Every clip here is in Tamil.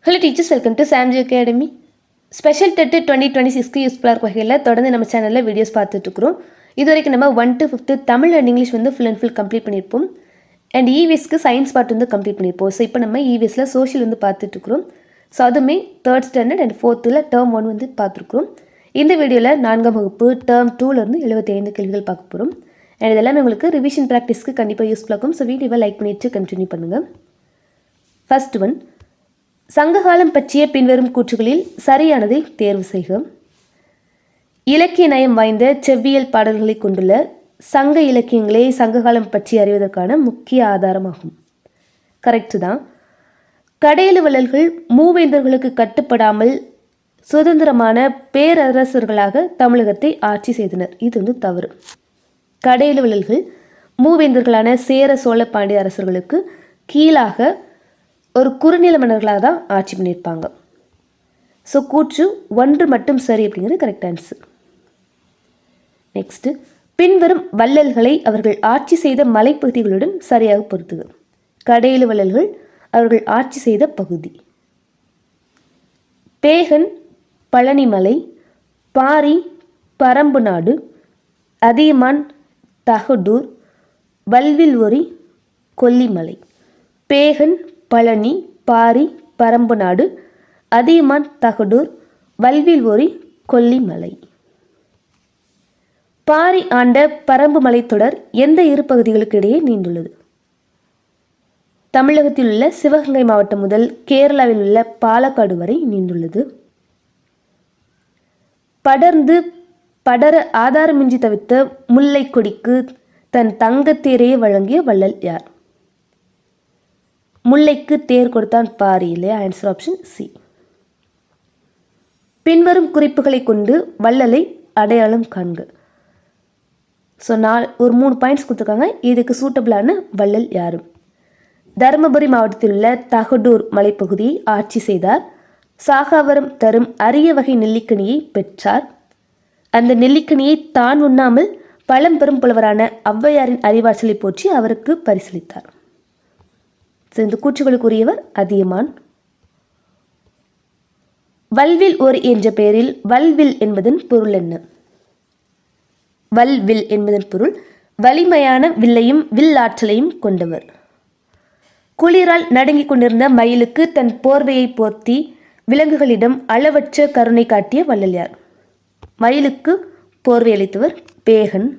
Hello teachers, welcome to Samji academy. Special TET 2026க்கு யூஸ்ஃபுல்லாக இருக்க வகையில் தொடர்ந்து நம்ம சேனலில் வீடியோஸ் பார்த்துட்ருக்குறோம். இது வரைக்கும் நம்ம 1 to 5 தமிழ் அண்ட் இங்கிலீஷ் வந்து ஃபுல் அண்ட் ஃபுல் கம்ப்ளீட் பண்ணியிருப்போம். அண்ட் இவிஎஸ்க்கு சயின்ஸ் பார்ட் வந்து கம்ப்ளீட் பண்ணியிருப்போம். ஸோ இப்போ நம்ம இவிஎஸில் சோஷியல் வந்து பார்த்துட்ருக்குறோம். ஸோ அதுவுமே 3rd standard and 4th term 1 வந்து பார்த்துருக்குறோம். இந்த வீடியோவில் 4ஆம் வகுப்பு டேர்ம் 2லேருந்து 75 கேள்விகள் பார்க்க போகிறோம். அண்ட் இதெல்லாமே உங்களுக்கு ரிவிஷன் ப்ராக்டிஸ்க்கு கண்டிப்பாக யூஸ்ஃபுல்லாக இருக்கும். ஸோ வீடியோவை லைக் பண்ணிவிட்டு கண்டினியூ பண்ணுங்கள். ஃபர்ஸ்ட் ஒன், சங்ககாலம் பற்றிய பின்வரும் கூற்றுகளில் சரியானதை தேர்வு செய்க. இலக்கிய நயம் வாய்ந்த செவ்வியல் பாடல்களை கொண்டுள்ள சங்க இலக்கியங்களே சங்ககாலம் பற்றி அறிவதற்கான முக்கிய ஆதாரமாகும். கரெக்டு தான். கடையெழுவலர்கள் மூவேந்தர்களுக்கு கட்டுப்படாமல் சுதந்திரமான பேரரசர்களாக தமிழகத்தை ஆட்சி செய்தனர். இது வந்து தவறு. கடையெழுவலர்கள் மூவேந்தர்களான சேர சோழ பாண்டிய அரசர்களுக்கு கீழாக ஒரு குறுநில மன்னர்களாக தான் ஆட்சி பண்ணியிருப்பாங்க. ஸோ கூற்று 1 மட்டும் சரி அப்படிங்கிறது கரெக்ட் ஆன்சர். நெக்ஸ்ட்டு, பின்வரும் வள்ளல்களை அவர்கள் ஆட்சி செய்த மலைப்பகுதிகளுடன் சரியாக பொருத்துக. கடையெழு வள்ளல்கள் அவர்கள் ஆட்சி செய்த பகுதி: பேகன் பழனிமலை, பாரி பரம்பு நாடு, அதியமான் தகடூர், வல்வில்ஒரி கொல்லிமலை. பேகன் பழனி, பாரி பரம்பு நாடு, அதியமான் தகடூர், வல்வில்ஒரி கொல்லிமலை. பாரி ஆண்ட பரம்பு மலைத்தொடர் எந்த இரு பகுதிகளுக்கு இடையே நீண்டுள்ளது? தமிழகத்தில் உள்ள சிவகங்கை மாவட்டம் முதல் கேரளாவில் உள்ள பாலக்காடு வரை நீண்டுள்ளது. படர்ந்து படர ஆதாரமின்றி தவித்த முல்லை கொடிக்கு தன் தங்கத்தேரையை வழங்கிய வள்ளல் யார்? முல்லைக்கு தேர் கொடுத்தான் பாரி இல்லையா? Answer option C. பின்வரும் குறிப்புகளை கொண்டு வள்ளலை அடையாளம் காண்க. ஸோ ஒரு 3 பாயிண்ட்ஸ் கொடுத்துருக்காங்க. இதுக்கு சூட்டபிளான வள்ளல் யாரும்? தருமபுரி மாவட்டத்தில் உள்ள தகடூர் மலைப்பகுதியை ஆட்சி செய்தார். சாகாவரம் தரும் அரிய வகை நெல்லிக்கனியை பெற்றார். அந்த நெல்லிக்கனியை தான் உண்ணாமல் பழம்பெரும் புலவரான ஔவையாரின் அறிவாற்றலை போற்றி அவருக்கு பரிசளித்தார். இந்த கூற்றுகளுக்குரியவர் அதியமான். வல்வில் என்ற பெயரில் வல்வில் என்பதன் பொருள் என்ன? வல்வில் என்பதன் பொருள் வலிமையான வில்லையும் வில்லாற்றலையும் கொண்டவர். குளிரால் நடுங்கிக் கொண்டிருந்த மயிலுக்கு தன் போர்வையை போர்த்தி விலங்குகளிடம் அளவற்ற கருணை காட்டிய வள்ளல் யார்? மயிலுக்கு போர்வை அளித்தவர் பேகன்.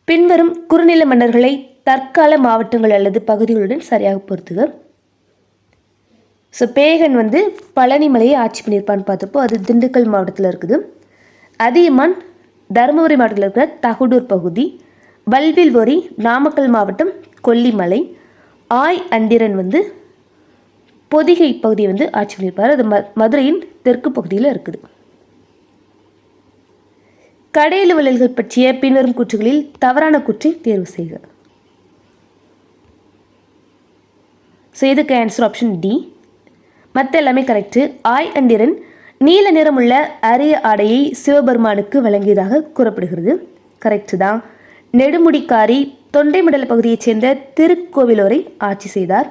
பின்வரும் குறுநில மன்னர்களை தற்கால மாவட்டங்கள் அல்லது பகுதிகளுடன் சரியாக பொறுத்துக. ஸோ பேகன் வந்து பழனிமலையை ஆட்சி பண்ணியிருப்பான்னு பார்த்தப்போ அது திண்டுக்கல் மாவட்டத்தில் இருக்குது. அதியமான் தருமபுரி மாவட்டத்தில் இருக்கிற தகடூர் பகுதி. வல்வில்ஒரி நாமக்கல் மாவட்டம் கொல்லிமலை. ஆய் அண்டிரன் வந்து பொதிகை பகுதியை வந்து ஆட்சி பண்ணியிருப்பார். அது மதுரையின் தெற்கு பகுதியில் இருக்குது. கடையெழு வள்ளல்கள் பற்றிய பின்வரும் கூற்றுகளில் தவறான கூற்றை தேர்வு செய்க. ஸோ இதுக்கு ஆன்சர் ஆப்ஷன் டி. மற்ற எல்லாமே கரெக்டு. ஆய் அண்டிரன் நீல நிறமுள்ள அரிய ஆடையை சிவபெருமானுக்கு வழங்கியதாக கூறப்படுகிறது. கரெக்டு தான். நெடுமுடிக்காரி தொண்டை மண்டல பகுதியைச் சேர்ந்த திருக்கோவிலூரை ஆட்சி செய்தார்.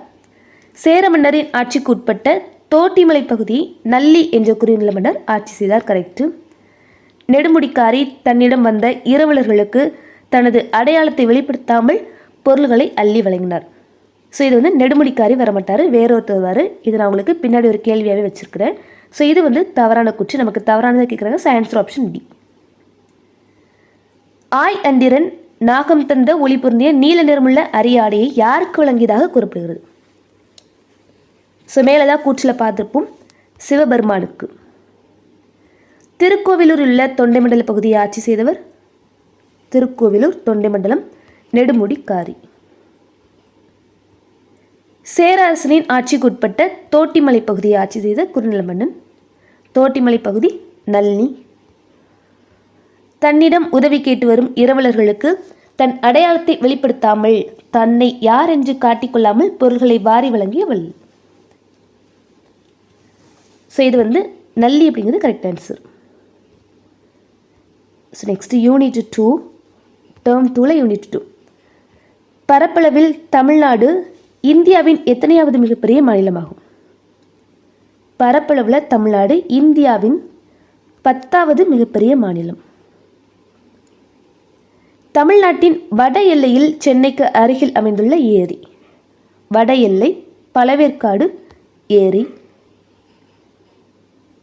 சேர மன்னரின் ஆட்சிக்கு உட்பட்ட தோட்டிமலை பகுதியை நல்லி என்ற குறுநில மன்னர் ஆட்சி செய்தார். கரெக்டு. நெடுமுடிக்காரி தன்னிடம் வந்த இரவலர்களுக்கு தனது அடையாளத்தை வெளிப்படுத்தாமல் பொருள்களை அள்ளி வழங்கினார். ஸோ இது வந்து நெடுமுடிக்காரி வரமாட்டார், வேறொருத்தர் வருவார். இது நான் உங்களுக்கு பின்னாடி ஒரு கேள்வியாகவே வச்சுருக்கிறேன். ஸோ இது வந்து தவறான கூற்று. நமக்கு தவறானதை கேட்குறாங்க. So answer option D. ஆய் அண்டிரன் நாகம் தந்த ஒளி பொருந்திய நீல நிறமுள்ள அரிய ஆடையை யாருக்கு வழங்கியதாக கூறப்படுகிறது? ஸோ மேலே தான் கூற்றில் பார்த்துருப்போம், சிவபெருமானுக்கு. திருக்கோவிலூரில் உள்ள தொண்டை மண்டல பகுதியை ஆட்சி செய்தவர்? திருக்கோவிலூர் தொண்டை மண்டலம் நெடுமுடிக்காரி. சேரரசனின் ஆட்சிக்கு உட்பட்ட தோட்டிமலை பகுதியை ஆட்சி செய்த குறுநில மன்னன்? தோட்டிமலை பகுதி நல்லி. தன்னிடம் உதவி கேட்டு வரும் இரவலர்களுக்கு தன் அடையாளத்தை வெளிப்படுத்தாமல் தன்னை யார் என்று காட்டிக்கொள்ளாமல் பொருள்களை வாரி வழங்கிய வள்ளல். ஸோ இது வந்து நல்லி அப்படிங்கிறது correct answer. So next unit 2 term 2ல யூனிட் 2. பரப்பளவில் தமிழ்நாடு இந்தியாவின் எத்தனையாவது மிகப்பெரிய மாநிலமாகும்? பரப்பளவில் தமிழ்நாடு இந்தியாவின் 10வது மிகப்பெரிய மாநிலம். தமிழ்நாட்டின் வட எல்லையில் சென்னைக்கு அருகில் அமைந்துள்ள ஏரி. வட எல்லை பழவேற்காடு ஏரி.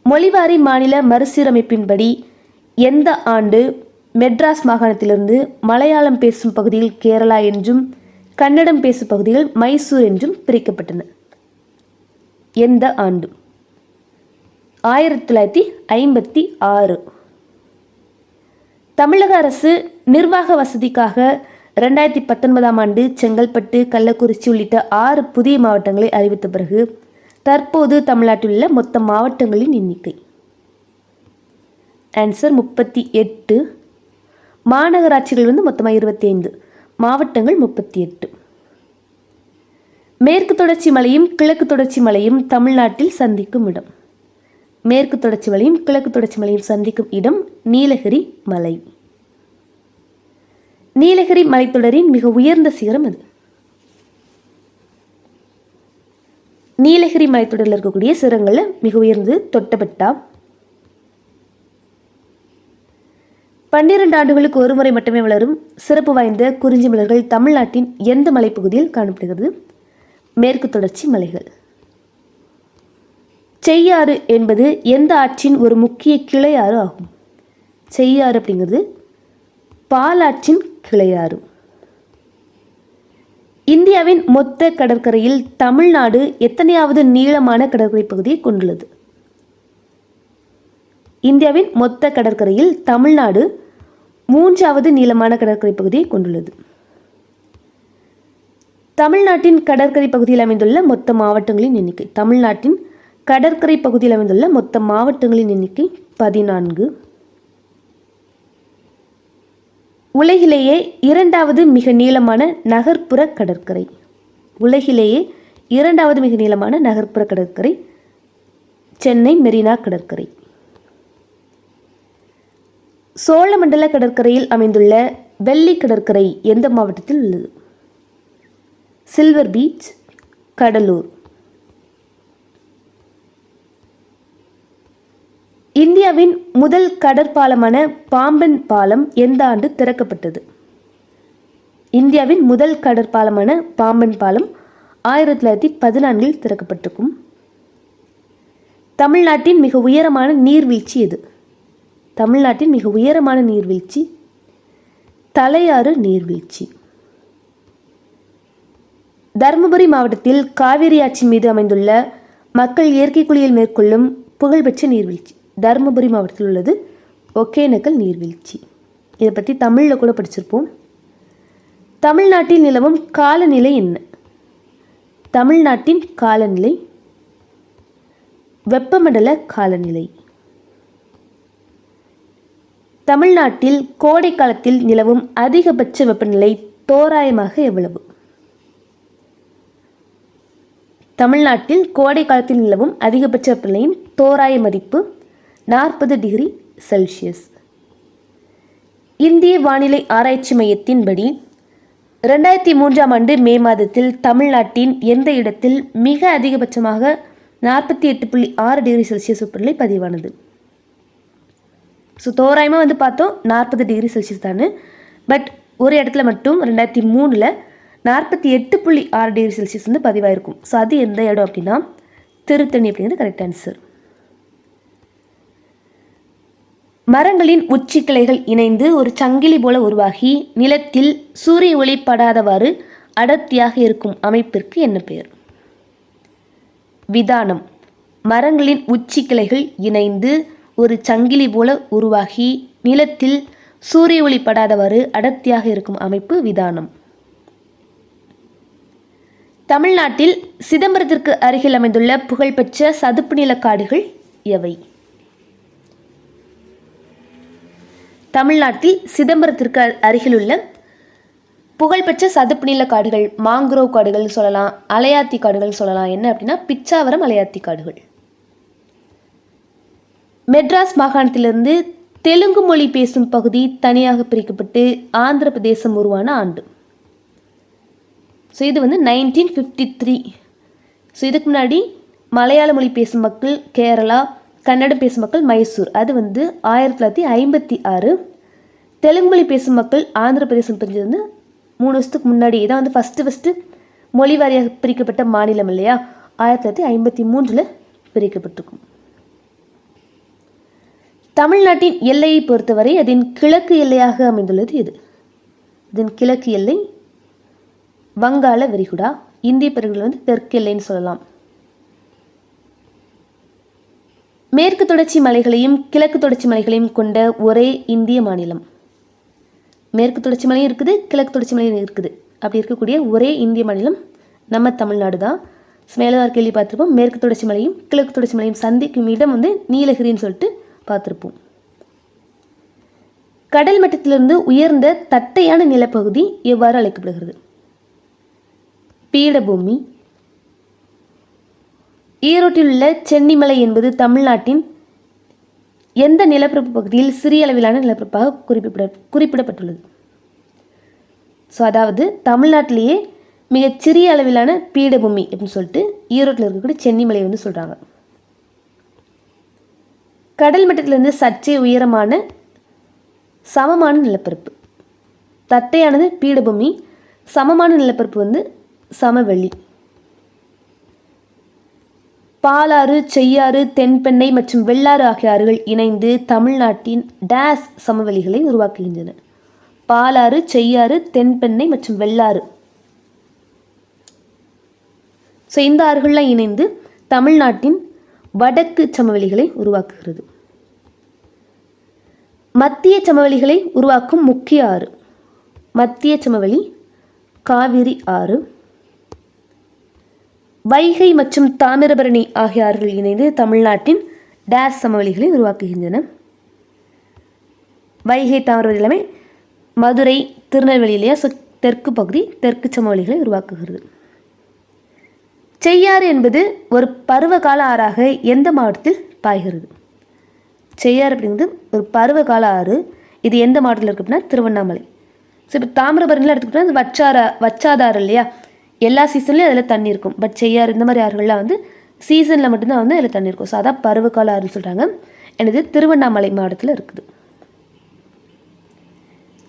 மொழிவாரி மாநில மறுசீரமைப்பின்படி எந்த ஆண்டு மெட்ராஸ் மாகாணத்திலிருந்து மலையாளம் பேசும் பகுதியில் கேரளா என்றும் கன்னடம் பேசும் பகுதிகள் மைசூர் என்றும் பிரிக்கப்பட்டன? எந்த ஆண்டு? 1956. தமிழக அரசு நிர்வாக வசதிக்காக 2019ஆம் ஆண்டு செங்கல்பட்டு, கள்ளக்குறிச்சி உள்ளிட்ட 6 புதிய மாவட்டங்களை அறிவித்த பிறகு தற்போது தமிழ்நாட்டில் உள்ள மொத்த மாவட்டங்களின் எண்ணிக்கை? ஆன்சர் 38. மாநகராட்சிகள் மொத்தமாக 25, மாவட்டங்கள் 38. மேற்கு தொடர்ச்சி மலையும் கிழக்கு தொடர்ச்சி மலையும் தமிழ்நாட்டில் சந்திக்கும் இடம். மேற்கு தொடர்ச்சி மலையும் கிழக்கு தொடர்ச்சி மலையும் சந்திக்கும் இடம் நீலகிரி மலை. நீலகிரி மலைத்தொடரின் மிக உயர்ந்த சிகரம் அது. நீலகிரி மலைத்தொடரில் இருக்கக்கூடிய சிகரங்களில் மிக உயர்ந்து தொட்டபெட்டா. 12 ஆண்டுகளுக்கு ஒரு முறை மட்டுமே வளரும் சிறப்பு வாய்ந்த குறிஞ்சி மலர்கள் தமிழ்நாட்டின் எந்த மலைப்பகுதியில் காணப்படுகிறது? மேற்கு தொடர்ச்சி மலைகள். செய்யாறு என்பது எந்த ஆற்றின் ஒரு முக்கிய கிளையாறு ஆகும்? செய்யாறு அப்படிங்கிறது பாலாற்றின் கிளையாறு. இந்தியாவின் மொத்த கடற்கரையில் தமிழ்நாடு எத்தனையாவது நீளமான கடற்கரை பகுதியை கொண்டுள்ளது? இந்தியாவின் மொத்த கடற்கரையில் தமிழ்நாடு 3வது நீளமான கடற்கரை பகுதியை கொண்டுள்ளது. தமிழ்நாட்டின் கடற்கரை பகுதியில் அமைந்துள்ள மொத்த மாவட்டங்களின் எண்ணிக்கை. தமிழ்நாட்டின் கடற்கரை பகுதியில் அமைந்துள்ள மொத்த மாவட்டங்களின் எண்ணிக்கை 14. உலகிலேயே 2வது மிக நீளமான நகர்ப்புற கடற்கரை. உலகிலேயே 2வது மிக நீளமான நகர்ப்புற கடற்கரை சென்னை மெரினா கடற்கரை. சோழமண்டல கடற்கரையில் அமைந்துள்ள வெள்ளி கடற்கரை எந்த மாவட்டத்தில் உள்ளது? Silver beach, Cuddalore. இந்தியாவின் முதல் கடற்பாலமான பாம்பன் பாலம் எந்த ஆண்டு திறக்கப்பட்டது? இந்தியாவின் முதல் கடற்பாலமான பாம்பன் பாலம் 1914இல் திறக்கப்பட்டிருக்கும். தமிழ்நாட்டின் மிக உயரமான நீர்வீழ்ச்சி எது? தமிழ்நாட்டின் மிக உயரமான நீர்வீழ்ச்சி தலையாறு நீர்வீழ்ச்சி. தருமபுரி மாவட்டத்தில் காவிரி ஆற்றின் மீது அமைந்துள்ள மக்கள் இயற்கை குளியல் மேற்கொள்ளும் புகழ்பெற்ற நீர்வீழ்ச்சி. தருமபுரி மாவட்டத்தில் உள்ளது ஒகேனக்கல் நீர்வீழ்ச்சி. இதை பற்றி தமிழில் கூட படிச்சிருப்போம். தமிழ்நாட்டில் நிலவும் காலநிலை என்ன? தமிழ்நாட்டின் காலநிலை வெப்பமண்டல காலநிலை. தமிழ்நாட்டில் கோடை காலத்தில் நிலவும் அதிகபட்ச வெப்பநிலை தோராயமாக எவ்வளவு? தமிழ்நாட்டில் கோடை காலத்தில் நிலவும் அதிகபட்ச வெப்பநிலையின் தோராய மதிப்பு 40 டிகிரி செல்சியஸ். இந்திய வானிலை ஆராய்ச்சி மையத்தின்படி 2003ஆம் ஆண்டு மே மாதத்தில் தமிழ்நாட்டின் எந்த இடத்தில் மிக அதிகபட்சமாக 48.6 டிகிரி செல்சியஸ் வெப்பநிலை பதிவானது? ஸோ தோராயமாக பார்த்தோம் 40 டிகிரி செல்சியஸ் தானே. பட் ஒரு இடத்துல மட்டும் 2003ல் 48.6 டிகிரி செல்சியஸ் பதிவாயிருக்கும். ஸோ அது எந்த இடம் அப்படின்னா திருத்தணி அப்படிங்கிறது கரெக்ட் ஆன்சர். மரங்களின் உச்சி கிளைகள் இணைந்து ஒரு சங்கிலி போல உருவாகி நிலத்தில் சூரிய ஒளி படாதவாறு அடர்த்தியாக இருக்கும் அமைப்பிற்கு என்ன பெயர்? விதானம். மரங்களின் உச்சி கிளைகள் இணைந்து ஒரு சங்கிலி போல உருவாகி நிலத்தில் சூரிய ஒளி படாதவாறு அடர்த்தியாக இருக்கும் அமைப்பு விதானம். தமிழ்நாட்டில் சிதம்பரத்திற்கு அருகில் அமைந்துள்ள புகழ்பெற்ற சதுப்பு நில காடுகள் எவை? தமிழ்நாட்டில் சிதம்பரத்திற்கு அருகில் உள்ள புகழ்பெற்ற சதுப்பு நில காடுகள் மாங்குரோவ் காடுகள் சொல்லலாம், அலையாத்தி காடுகள் சொல்லலாம். என்ன அப்படின்னா பிச்சாவரம் அலையாத்தி காடுகள். மெட்ராஸ் மாகாணத்திலிருந்து தெலுங்கு மொழி பேசும் பகுதி தனியாக பிரிக்கப்பட்டு ஆந்திர பிரதேசம் உருவான ஆண்டு. ஸோ இது வந்து 1953. ஸோ இதுக்கு முன்னாடி மலையாள மொழி பேசும் மக்கள் கேரளா, கன்னடம் பேசும் மக்கள் மைசூர், அது வந்து 1956. தெலுங்கு மொழி பேசும் மக்கள் ஆந்திர பிரதேசம் பிரிஞ்சது வந்து 3 வருஷத்துக்கு முன்னாடி. இதான் வந்து ஃபஸ்ட்டு மொழி வாரியாக பிரிக்கப்பட்ட மாநிலம் இல்லையா, 1953 பிரிக்கப்பட்டிருக்கும். தமிழ்நாட்டின் எல்லையை பொறுத்தவரை அதன் கிழக்கு எல்லையாக அமைந்துள்ளது எது? இதன் கிழக்கு எல்லை வங்காள விரிகுடா, இந்திய பெருங்கடல் வந்து தெற்கு எல்லைன்னு சொல்லலாம். மேற்கு தொடர்ச்சி மலைகளையும் கிழக்கு தொடர்ச்சி மலைகளையும் கொண்ட ஒரே இந்திய மாநிலம். மேற்கு தொடர்ச்சி மலையும் இருக்குது, கிழக்கு தொடர்ச்சி மலையும் இருக்குது. அப்படி இருக்கக்கூடிய ஒரே இந்திய மாநிலம் நம்ம தமிழ்நாடு தான். மேலதார் கேள்வி பார்த்துருப்போம். மேற்கு தொடர்ச்சி மலையும் கிழக்கு தொடர்ச்சி மலையும் சந்திக்கும் இடம் வந்து நீலகிரின்னு சொல்லிட்டு பார்த்துருப்போம். கடல் மட்டத்திலிருந்து உயர்ந்த தட்டையான நிலப்பகுதி எவ்வாறு அழைக்கப்படுகிறது? பீடபூமி. ஈரோட்டில் உள்ள சென்னிமலை என்பது தமிழ்நாட்டின் எந்த நிலப்பரப்பு பகுதியில் சிறிய அளவிலான நிலப்பரப்பாக குறிப்பிடப்பட்டுள்ளது? ஸோ அதாவது தமிழ்நாட்டிலேயே மிகச்சிறிய அளவிலான பீடபூமி அப்படின்னு சொல்லிட்டு ஈரோட்டில் இருக்கக்கூடிய சென்னிமலை வந்து சொல்கிறாங்க. கடல் மட்டத்திலிருந்து சற்றே உயரமான சமமான நிலப்பரப்பு. தட்டையானது பீடபூமி, சமமான நிலப்பரப்பு வந்து சமவெளி. பாலாறு, செய்யாறு, தென்பெண்ணை மற்றும் வெள்ளாறு ஆகிய ஆறுகள் இணைந்து தமிழ்நாட்டின் டேஸ் சமவெளிகளை உருவாக்குகின்றன. பாலாறு, செய்யாறு, தென்பெண்ணை மற்றும் வெள்ளாறு. ஸோ இந்த ஆறுகள்லாம் இணைந்து தமிழ்நாட்டின் வடக்கு சமவெளிகளை உருவாக்குகிறது. மத்திய சமவெளிகளை உருவாக்கும் முக்கிய ஆறு. மத்திய சமவெளி காவிரி ஆறு. வைகை மற்றும் தாமிரபரணி ஆகிய ஆறுகள் இணைந்து தமிழ்நாட்டின் டேஸ் சமவெளிகளை உருவாக்குகின்றன. வைகை, தாமிரபரணி எல்லாமே மதுரை, திருநெல்வேலியிலேயே தெற்கு பகுதி, தெற்கு சமவெளிகளை உருவாக்குகிறது. செய்யாறு என்பது ஒரு பருவகால ஆறாக எந்த மாவட்டத்தில் பாய்கிறது? செய்யாறு அப்படிங்கிறது ஒரு பருவகால ஆறு. இது எந்த மாவட்டத்தில் இருக்குது அப்படின்னா திருவண்ணாமலை. ஸோ இப்போ தாமிரபரணியில் எடுத்துக்கிட்டோம்னா அது வச்சாதாறு இல்லையா, எல்லா சீசன்லேயும் அதில் தண்ணி இருக்கும். பட் செய்யாறு இந்த மாதிரி ஆறுகள்லாம் வந்து சீசனில் மட்டும்தான் வந்து அதில் தண்ணி இருக்கும். ஸோ அதான் பருவகால ஆறுன்னு சொல்கிறாங்க. எனது திருவண்ணாமலை மாவட்டத்தில் இருக்குது.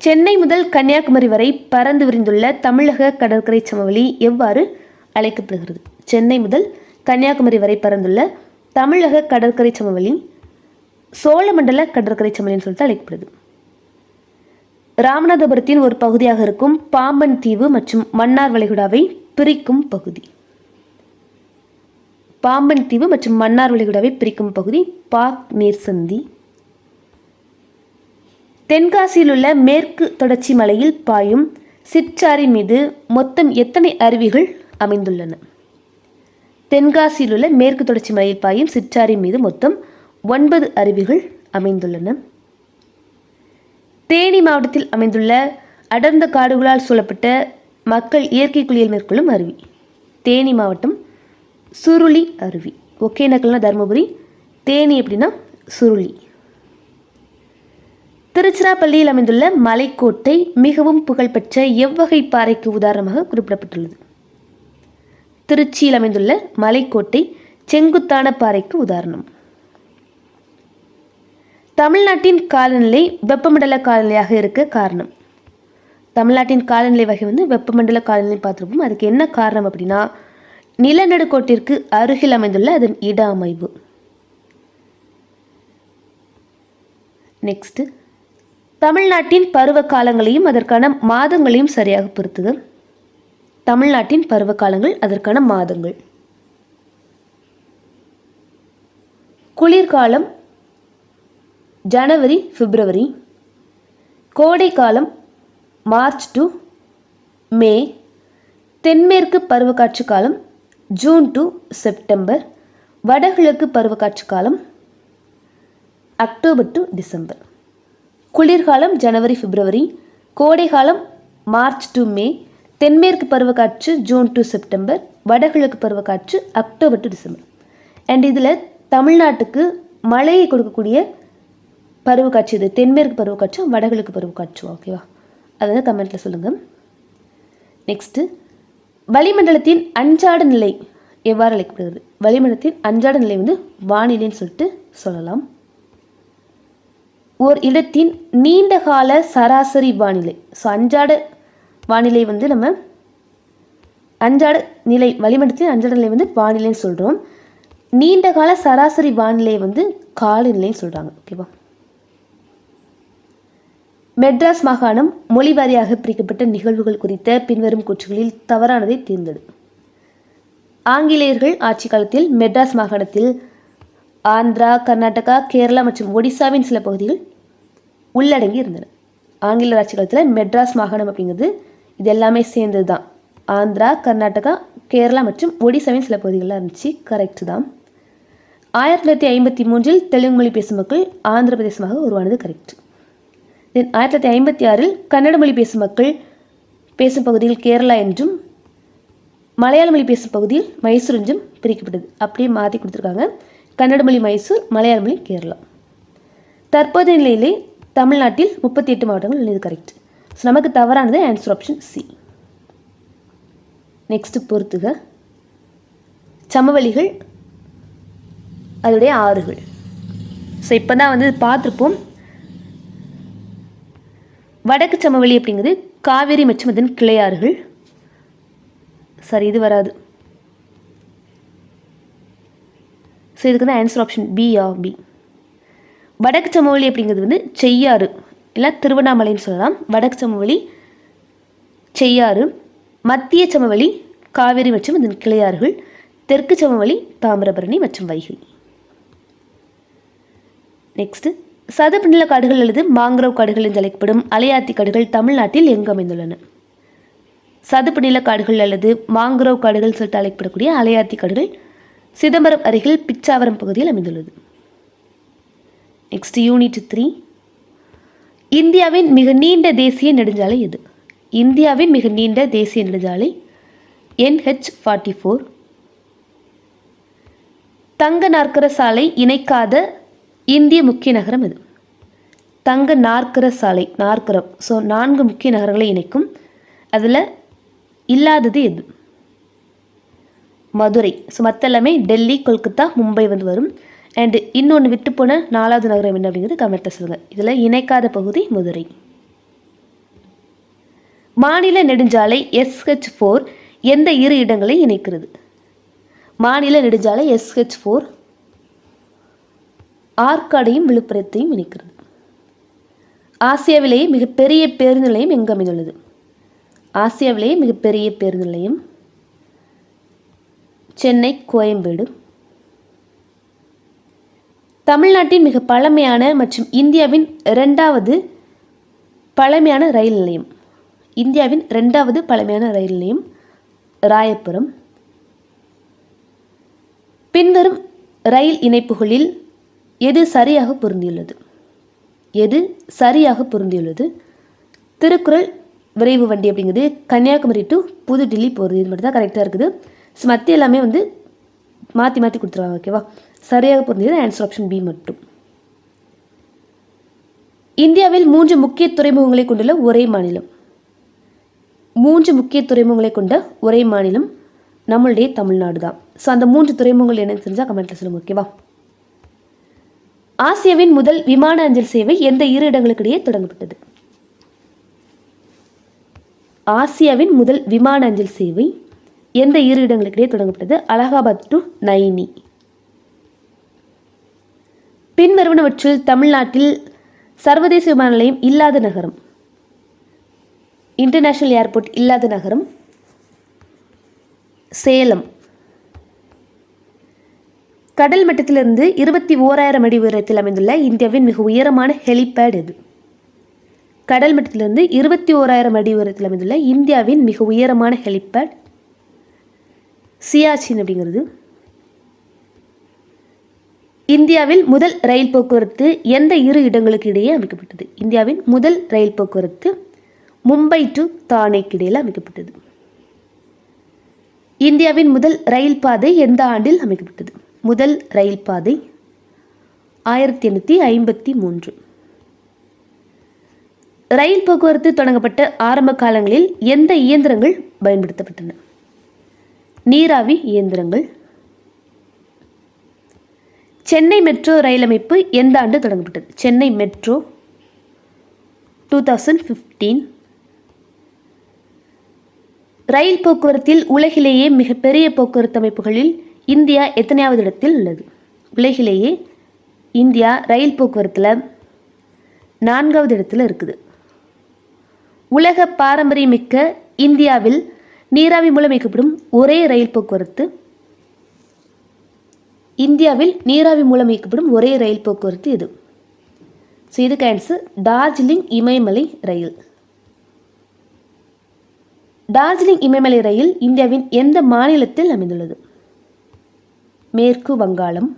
சென்னை முதல் கன்னியாகுமரி வரை பறந்து விரிந்துள்ள தமிழக கடற்கரை சமவெளி எவ்வாறு அழைக்கப்படுகிறது? சென்னை முதல் கன்னியாகுமரி வரை பறந்துள்ள தமிழக கடற்கரை சமவெளி சோழமண்டல கடற்கரை சமவெளின்னு சொல்லிட்டு அழைக்கப்படுது. ராமநாதபுரத்தின் ஒரு பகுதியாக இருக்கும் பாம்பன் தீவு மற்றும் மன்னார் வளைகுடாவை பிரிக்கும் பகுதி. பாம்பன் தீவு மற்றும் மன்னார் வளைகுடாவை பிரிக்கும் பகுதி பாக் நீர்சந்தி. தென்காசியில் உள்ள மேற்கு தொடர்ச்சி மலையில் பாயும் சிற்றாறு மீது மொத்தம் எத்தனை அருவிகள் அமைந்துள்ளன? தென்காசியில் உள்ள மேற்கு தொடர்ச்சி மலையில் பாயும் சிற்றாறு மீது மொத்தம் 9 அருவிகள் அமைந்துள்ளன. தேனி மாவட்டத்தில் அமைந்துள்ள அடர்ந்த காடுகளால் சூழப்பட்ட மக்கள் இயற்கை குளியல் மேற்கொள்ளும் அருவி. தேனி மாவட்டம் சுருளி அருவி. ஒகேனக்கல்னா தருமபுரி, தேனி அப்படின்னா சுருளி. திருச்சிராப்பள்ளியில் அமைந்துள்ள மலைக்கோட்டை மிகவும் புகழ்பெற்ற எவ்வகை பாறைக்கு உதாரணமாக குறிப்பிடப்பட்டுள்ளது? திருச்சியில் அமைந்துள்ள மலைக்கோட்டை செங்குத்தான பாறைக்கு உதாரணம். தமிழ்நாட்டின் காலநிலை வெப்பமண்டல காலநிலையாக இருக்க காரணம். தமிழ்நாட்டின் காலநிலை வகை வந்து வெப்பமண்டல காலநிலை பார்த்துருப்போம். அதுக்கு என்ன காரணம் அப்படின்னா நிலநடுக்கோட்டிற்கு அருகில் அமைந்துள்ள அதன் இட அமைவு. நெக்ஸ்ட், தமிழ்நாட்டின் பருவ காலங்களையும் அதற்கான மாதங்களையும் சரியாக பொறுத்துக. தமிழ்நாட்டின் பருவ காலங்கள், அதற்கான மாதங்கள். குளிர்காலம் ஜனவரி, பிப்ரவரி. கோடை காலம் மார்ச் டு மே. தென்மேற்கு பருவக்காற்று காலம் ஜூன் டு செப்டம்பர். வடகிழக்கு பருவக்காற்று காலம் அக்டோபர் டு டிசம்பர். குளிர்காலம் ஜனவரி, பிப்ரவரி. கோடை காலம் மார்ச் டு மே. தென்மேற்கு பருவக்காற்று ஜூன் டு செப்டம்பர். வடகிழக்கு பருவக்காற்று அக்டோபர் டு டிசம்பர். அண்ட் இதில் தமிழ்நாட்டுக்கு மழையை கொடுக்கக்கூடிய பருவக்காற்று இது தென்மேற்கு பருவக்காற்று, வடகிழக்கு பருவக்காற்று. ஓகேவா? அதை கமெண்ட்டில் சொல்லுங்கள். நெக்ஸ்ட்டு, வளிமண்டலத்தின் அன்றாட நிலை எவ்வாறு அழைக்கப்படுகிறது? வளிமண்டலத்தின் அன்றாட நிலை வந்து வானிலைன்னு சொல்லிட்டு சொல்லலாம். ஓர் இடத்தின் நீண்ட கால சராசரி வானிலை. ஸோ அன்றாட வானிலை வந்து நம்ம அன்றாட நிலை, வளிமண்டலத்தின் அன்றாட நிலை வந்து வானிலைன்னு சொல்கிறோம். நீண்ட கால சராசரி வானிலை வந்து காலநிலைன்னு சொல்கிறாங்க. ஓகேவா? மெட்ராஸ் மாகாணம் மொழி வாரியாக பிரிக்கப்பட்ட நிகழ்வுகள் குறித்த பின்வரும் கூற்றுகளில் தவறானதை தேர்ந்தெடு. ஆங்கிலேயர்கள் ஆட்சி காலத்தில் மெட்ராஸ் மாகாணத்தில் ஆந்திரா, கர்நாடகா, கேரளா மற்றும் ஒடிசாவின் சில பகுதிகள் உள்ளடங்கி இருந்தன. ஆங்கிலேயர் ஆட்சி காலத்தில் மெட்ராஸ் மாகாணம் அப்படிங்கிறது இது எல்லாமே சேர்ந்தது தான். ஆந்திரா, கர்நாடகா, கேரளா மற்றும் ஒடிசாவின் சில பகுதிகளாக இருந்துச்சு. கரெக்டு தான். 1953 தெலுங்கு மொழி பேசும் மக்கள் ஆந்திர பிரதேசமாக உருவானது. கரெக்ட். தென் 1956 கன்னட மொழி பேசும் மக்கள் பேசும் பகுதியில் கேரளா என்றும் மலையாள மொழி பேசும் பகுதியில் மைசூர் என்றும் பிரிக்கப்பட்டது. அப்படியே மாற்றி கொடுத்துருக்காங்க. கன்னட மொழி மைசூர், மலையாள மொழி கேரளா. தற்போதைய நிலையிலே தமிழ்நாட்டில் 38 மாவட்டங்கள் உள்ளது. கரெக்ட். ஸோ நமக்கு தவறானது ஆன்சர் ஆப்ஷன் சி. நெக்ஸ்ட் பொறுத்துக. சமவெளிகள் அதோடைய ஆறுகள். ஸோ இப்போ தான் வந்து பார்த்துருப்போம். வடக்கு சமவெளி அப்படிங்கிறது காவேரி மற்றும் அதன் கிளையாறுகள். சரி, இது வராது. ஸோ இதுக்கு தான் ஆன்சர் ஆப்ஷன் பி பி. வடக்கு சமவெளி அப்படிங்கிறது வந்து செய்யாறு இல்லை திருவண்ணாமலைன்னு சொல்லலாம். வடக்கு சமவெளி செய்யாறு. மத்திய சமவெளி காவேரி மற்றும் அதன் கிளையாறுகள். தெற்கு சமவெளி தாமிரபரணி மற்றும் வைகை. நெக்ஸ்ட்டு, சதுப்பு நில காடுகள் அல்லது மாங்க்ரோவ் காடுகள் என்று அழைக்கப்படும் அலையாத்தி காடுகள் தமிழ்நாட்டில் எங்கு அமைந்துள்ளன? சதுப்பு நில காடுகள் அல்லது மாங்க்ரோவ் காடுகள் சொல்லிட்டு அழைக்கப்படக்கூடிய அலையாத்தி காடுகள் சிதம்பரம் அருகில் பிச்சாவரம் பகுதியில் அமைந்துள்ளது. Next, unit 3. இந்தியாவின் மிக நீண்ட தேசிய நெடுஞ்சாலை எது? இந்தியாவின் மிக நீண்ட தேசிய நெடுஞ்சாலை NH-44. தங்க நாற்கர சாலை இணைக்காத இந்திய முக்கிய நகரம் எது? தங்க நாற்கர சாலை, நாற்கரம். ஸோ 4 முக்கிய நகரங்களை இணைக்கும். அதில் இல்லாதது எது? மதுரை. ஸோ மற்ற எல்லாமே டெல்லி, கொல்கத்தா, மும்பை வந்து வரும். அண்டு இன்னொன்று விட்டு போன 4வது நகரம் என்ன அப்படிங்கிறது கமெண்ட்டில் சொல்லுங்கள். இதில் இணைக்காத பகுதி மதுரை. மாநில நெடுஞ்சாலை SH-4 எந்த 2 இடங்களை இணைக்கிறது? மாநில நெடுஞ்சாலை SH-4 ஆற்காடையும் விழுப்புரத்தையும் இணைக்கிறது. ஆசியாவிலேயே மிகப்பெரிய பேருந்து நிலையம் எங்கு அமைந்துள்ளது? ஆசியாவிலேயே மிகப்பெரிய பேருந்து நிலையம் சென்னை, கோயம்பேடு. தமிழ்நாட்டின் மிக பழமையான மற்றும் இந்தியாவின் 2வது பழமையான ரயில் நிலையம். இந்தியாவின் 2வது பழமையான ரயில் நிலையம் ராயபுரம். பின்வரும் ரயில் இணைப்புகளில் எது சரியாக பொருந்தியுள்ளது? எது சரியாக பொருந்தியுள்ளது? திருக்குறள் விரைவு வண்டி அப்படிங்கிறது கன்னியாகுமரி டு புதுடில்லி போகிறது. இது மட்டும் தான் கரெக்டாக இருக்குது. ஸோ மற்ற எல்லாமே வந்து மாற்றி மாற்றி கொடுத்துருவாங்க. ஓகேவா? சரியாக பொருந்தியது ஆன்சர் ஆப்ஷன் பி மட்டும். இந்தியாவில் 3 முக்கிய துறைமுகங்களை கொண்டுள்ள ஒரே மாநிலம். 3 முக்கிய துறைமுகங்களை கொண்ட ஒரே மாநிலம் நம்மளுடைய தமிழ்நாடு தான். ஸோ அந்த 3 துறைமுகங்கள் என்னன்னு தெரிஞ்சால் கமெண்ட்டில் சொல்லுங்கள். ஓகேவா? ஆசியாவின் முதல் விமான அஞ்சல் சேவை எந்த 2 இடங்களுக்கு இடையே தொடங்கப்பட்டது? ஆசியாவின் முதல் விமான அஞ்சல் சேவை எந்த 2 இடங்களுக்கு இடையே தொடங்கப்பட்டது? அலகாபாத் டு நைனி. பின்வருவனவற்றில் தமிழ்நாட்டில் சர்வதேச விமான நிலையம் இல்லாத நகரம். இன்டர்நேஷனல் ஏர்போர்ட் இல்லாத நகரம் சேலம். கடல் மட்டத்திலிருந்து 21,000 அடி உயரத்தில் அமைந்துள்ள இந்தியாவின் மிக உயரமான ஹெலிபேட் எது? கடல் மட்டத்திலிருந்து 21,000 அடி உயரத்தில் அமைந்துள்ள இந்தியாவின் மிக உயரமான ஹெலிபேட் சியாச்சின் அப்படிங்கிறது. இந்தியாவில் முதல் ரயில் போக்குவரத்து எந்த 2 இடங்களுக்கு இடையே அமைக்கப்பட்டது? இந்தியாவின் முதல் ரயில் போக்குவரத்து மும்பை டு தானேக்கு இடையில் அமைக்கப்பட்டது. இந்தியாவின் முதல் ரயில் பாதை எந்த ஆண்டில் அமைக்கப்பட்டது? முதல் ரயில் பாதை 1853. ரயில் போக்குவரத்து தொடங்கப்பட்ட ஆரம்ப காலங்களில் எந்த இயந்திரங்கள் பயன்படுத்தப்பட்டன? நீராவி இயந்திரங்கள். சென்னை மெட்ரோ ரயில் அமைப்பு எந்த ஆண்டு தொடங்கப்பட்டது? சென்னை மெட்ரோ 2015. ரயில் போக்குவரத்தில் உலகிலேயே மிகப்பெரிய போக்குவரத்து அமைப்புகளில் இந்தியா எத்தனையாவது இடத்தில் உள்ளது? உலகிலேயே இந்தியா ரயில் போக்குவரத்தில் 4வது இடத்துல இருக்குது. உலக பாரம்பரியமிக்க இந்தியாவில் நீராவி மூலம் இயக்கப்படும் ஒரே ரயில் போக்குவரத்து. இந்தியாவில் நீராவி மூலம் இயக்கப்படும் ஒரே ரயில் போக்குவரத்து இது. ஸோ இதுக்கு ஆன்சர் டார்ஜிலிங் இமயமலை ரயில். டார்ஜிலிங் இமயமலை ரயில் இந்தியாவின் எந்த மாநிலத்தில் அமைந்துள்ளது? மேற்கு வங்காளம்.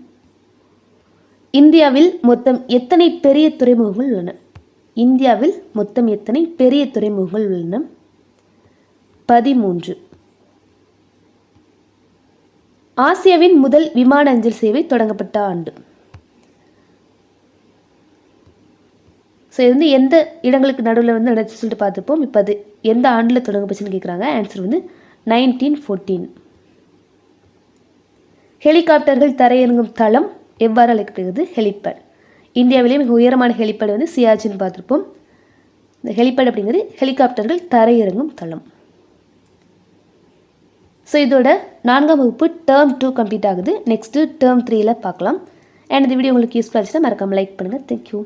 இந்தியாவில் மொத்தம் எத்தனை பெரிய துறைமுகங்கள் உள்ளன? இந்தியாவில் மொத்தம் எத்தனை பெரிய துறைமுகங்கள் உள்ளன? 13. ஆசியாவின் முதல் விமான அஞ்சல் சேவை தொடங்கப்பட்ட ஆண்டு. ஸோ இது வந்து எந்த இடங்களுக்கு நடுவில் வந்து நடந்துச்சு சொல்லிட்டு பார்த்துப்போம். இப்போ அது எந்த ஆண்டில் தொடங்கப்பச்சுன்னு கேட்குறாங்க. ஆன்சர் வந்து 1914. ஹெலிகாப்டர்கள் தரையிறங்கும் தளம் எவ்வாறு அழைக்கப்படுகிறது? ஹெலிபேட். இந்தியாவிலேயே மிக உயரமான ஹெலிபேட் வந்து சியாச்சின்னு பார்த்துருப்போம். இந்த ஹெலிபேட் அப்படிங்கிறது ஹெலிகாப்டர்கள் தரையிறங்கும் தளம். ஸோ இதோட 4ஆம் வகுப்பு டேர்ம் 2 கம்ப்ளீட் ஆகுது. நெக்ஸ்ட்டு டேர்ம் 3ல் பார்க்கலாம். அண்ட் இந்த வீடியோ உங்களுக்கு யூஸ்ஃபுல்லாக இருந்துச்சுன்னா மறக்காமல் லைக் பண்ணுங்கள். தேங்க்யூ.